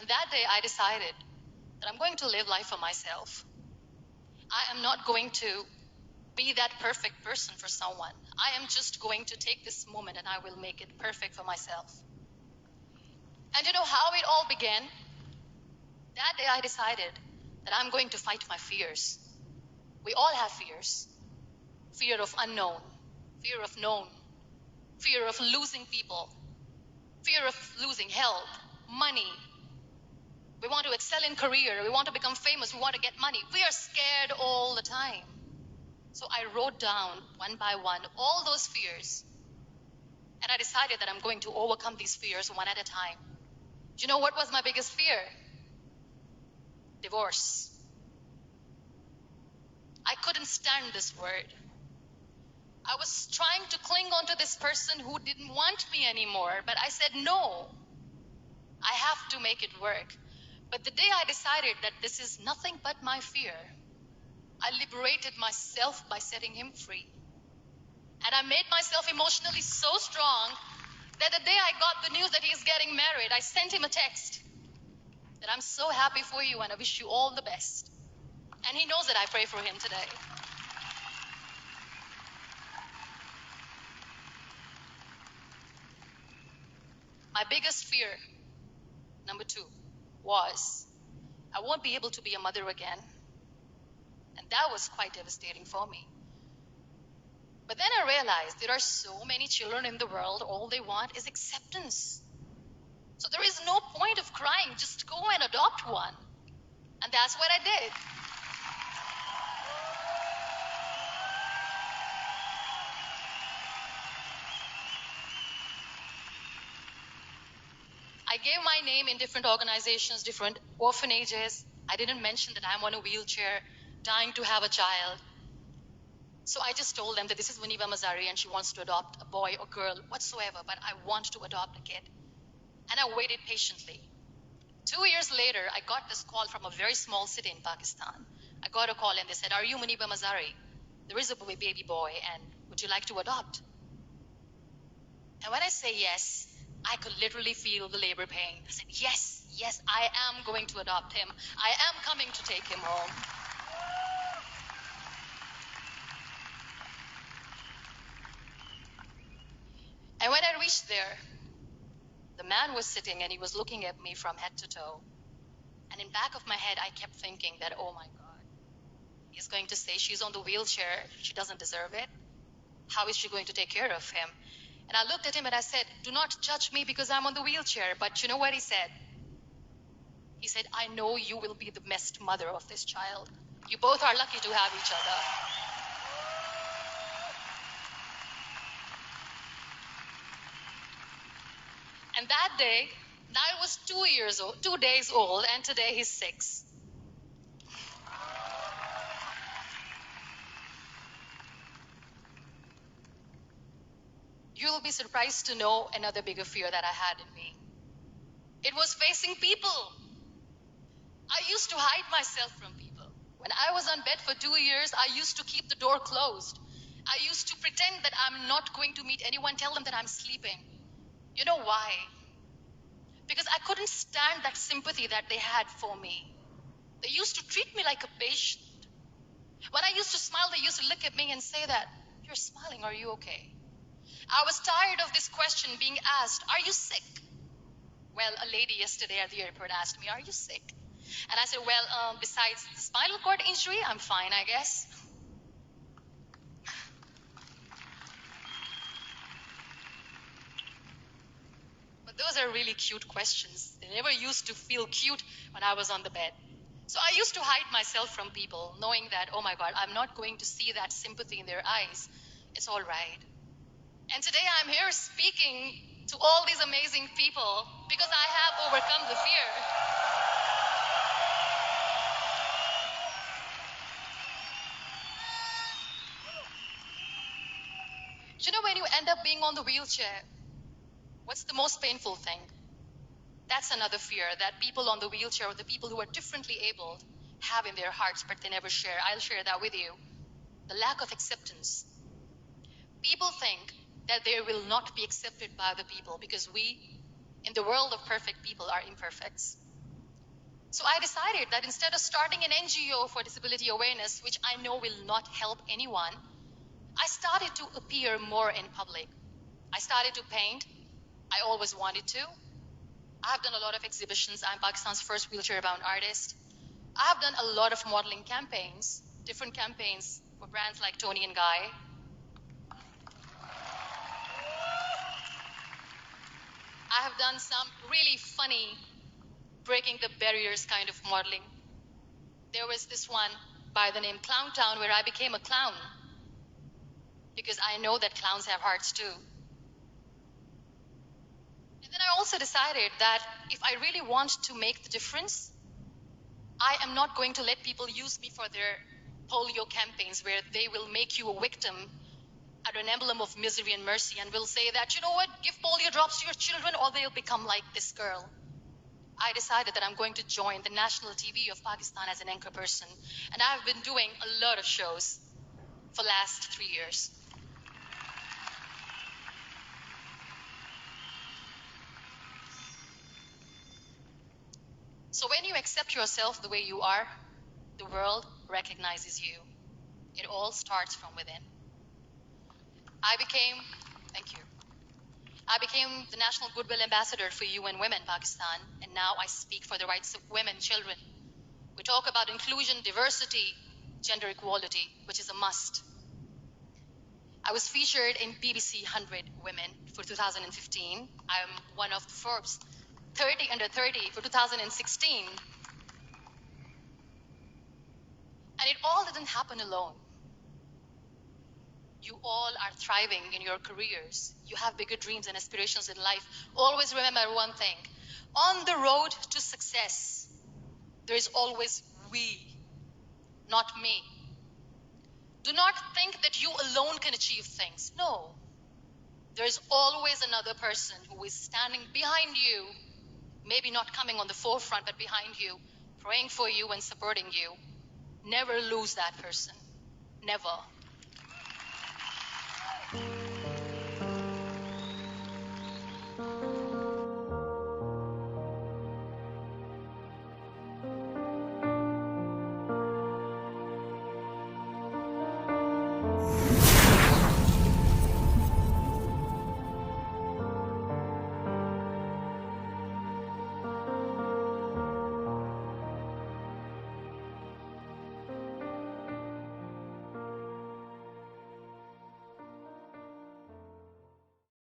that day I decided that I'm going to live life for myself. I am not going to be that perfect person for someone. I am just going to take this moment and I will make it perfect for myself. And you know how it all began? That day I decided that I'm going to fight my fears. We all have fears. Fear of unknown, fear of known, fear of losing people, fear of losing health, money. We want to excel in career. We want to become famous. We want to get money. We are scared all the time. So I wrote down one by one all those fears. And I decided that I'm going to overcome these fears one at a time. Do you know what was my biggest fear? Divorce. I couldn't stand this word. I was trying to cling on to this person who didn't want me anymore, but I said, no, I have to make it work. But the day I decided that this is nothing but my fear, I liberated myself by setting him free. And I made myself emotionally so strong that the day I got the news that he's getting married, I sent him a text that I'm so happy for you and I wish you all the best. And he knows that I pray for him today. My biggest fear, number 2, was I won't be able to be a mother again. And that was quite devastating for me. But then I realized there are so many children in the world, all they want is acceptance. So there is no point of crying, just go and adopt one. And that's what I did. I gave my name in different organizations, different orphanages. I didn't mention that I'm on a wheelchair, dying to have a child. So I just told them that this is MUNIBA Mazari and she wants to adopt a boy or girl whatsoever, but I want to adopt a kid. And I waited patiently. 2 years later, I got this call from a very small city in Pakistan. I got a call and they said, are you MUNIBA Mazari? There is a baby boy and would you like to adopt? And when I say yes, I could literally feel the labor pain. I said, yes, I am going to adopt him. I am coming to take him home. And when I reached there, the man was sitting and he was looking at me from head to toe. And in back of my head, I kept thinking that, oh my God, he's going to say she's on the wheelchair. She doesn't deserve it. How is she going to take care of him? And I looked at him and I said, do not judge me because I'm on the wheelchair. But you know what he said? He said, I know you will be the best mother of this child. You both are lucky to have each other. And that day, Niall was 2 days old, and today he's 6. You'll be surprised to know another bigger fear that I had in me. It was facing people. I used to hide myself from people. When I was on bed for 2 years, I used to keep the door closed. I used to pretend that I'm not going to meet anyone, tell them that I'm sleeping. You know why? Because I couldn't stand that sympathy that they had for me. They used to treat me like a patient. When I used to smile, they used to look at me and say that, you're smiling, are you okay? I was tired of this question being asked, are you sick? Well, a lady yesterday at the airport asked me, are you sick? And I said, well, besides the spinal cord injury, I'm fine, I guess. But those are really cute questions. They never used to feel cute when I was on the bed. So I used to hide myself from people, knowing that, oh my God, I'm not going to see that sympathy in their eyes. It's all right. And today I'm here speaking to all these amazing people because I have overcome the fear. You know, when you end up being on the wheelchair, what's the most painful thing? That's another fear that people on the wheelchair or the people who are differently abled have in their hearts, but they never share. I'll share that with you. The lack of acceptance. People think that they will not be accepted by the people because we, in the world of perfect people, are imperfects. So I decided that instead of starting an NGO for disability awareness, which I know will not help anyone, I started to appear more in public. I started to paint. I always wanted to. I have done a lot of exhibitions. I'm Pakistan's first wheelchair-bound artist. I have done a lot of modeling campaigns, different campaigns for brands like Toni and Guy. I have done some really funny, breaking the barriers kind of modeling. There was this one by the name Clown Town where I became a clown because I know that clowns have hearts too. And then I also decided that if I really want to make the difference, I am not going to let people use me for their polio campaigns where they will make you a victim and an emblem of misery and mercy and will say that, you know what, give polio drops to your children or they'll become like this girl. I decided that I'm going to join the national TV of Pakistan as an anchor person. And I've been doing a lot of shows for the last 3 years. So when you accept yourself the way you are, the world recognizes you. It all starts from within. Thank you. I became the National Goodwill Ambassador for UN Women Pakistan, and now I speak for the rights of women, children. We talk about inclusion, diversity, gender equality, which is a must. I was featured in BBC 100 Women for 2015. I'm one of Forbes 30 under 30 for 2016. And it all didn't happen alone. You all are thriving in your careers. You have bigger dreams and aspirations in life. Always remember one thing. On the road to success, there is always we, not me. Do not think that you alone can achieve things. No. There is always another person who is standing behind you, maybe not coming on the forefront, but behind you, praying for you and supporting you. Never lose that person. Never.